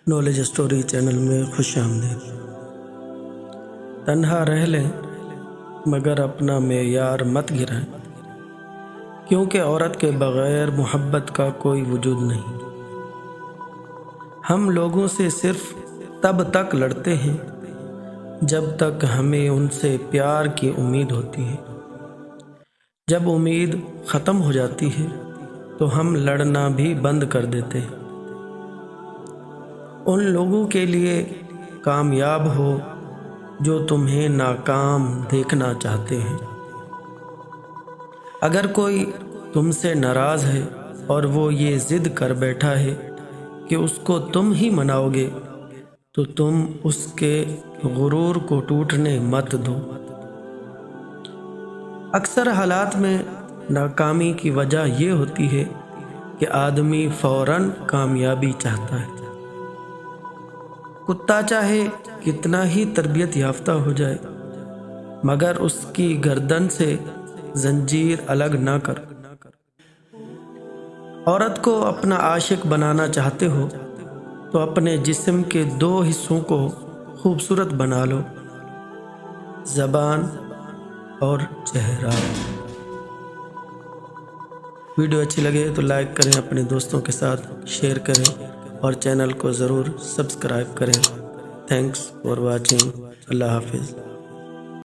Knowledge story channel میں خوش آمدید۔ تنہا رہ لیں مگر اپنا معیار مت گرائیں، کیونکہ عورت کے بغیر محبت کا کوئی وجود نہیں۔ ہم لوگوں سے صرف تب تک لڑتے ہیں جب تک ہمیں ان سے پیار کی امید ہوتی ہے۔ جب امید ختم ہو جاتی ہے تو ہم لڑنا بھی بند کر دیتے ہیں۔ ان لوگوں کے لیے کامیاب ہو جو تمہیں ناکام دیکھنا چاہتے ہیں۔ اگر کوئی تم سے ناراض ہے اور وہ یہ ضد کر بیٹھا ہے کہ اس کو تم ہی مناؤ گے، تو تم اس کے غرور کو ٹوٹنے مت دو۔ اکثر حالات میں ناکامی کی وجہ یہ ہوتی ہے کہ آدمی فوراً کامیابی چاہتا ہے۔ کتا چاہے کتنا ہی تربیت یافتہ ہو جائے، مگر اس کی گردن سے زنجیر الگ نہ کر۔ عورت کو اپنا عاشق بنانا چاہتے ہو تو اپنے جسم کے 2 حصوں کو خوبصورت بنا لو، زبان اور چہرہ۔ ویڈیو اچھی لگے تو لائک کریں، اپنے دوستوں کے ساتھ شیئر کریں اور چینل کو ضرور سبسکرائب کریں۔ Thanks for watching. اللہ حافظ۔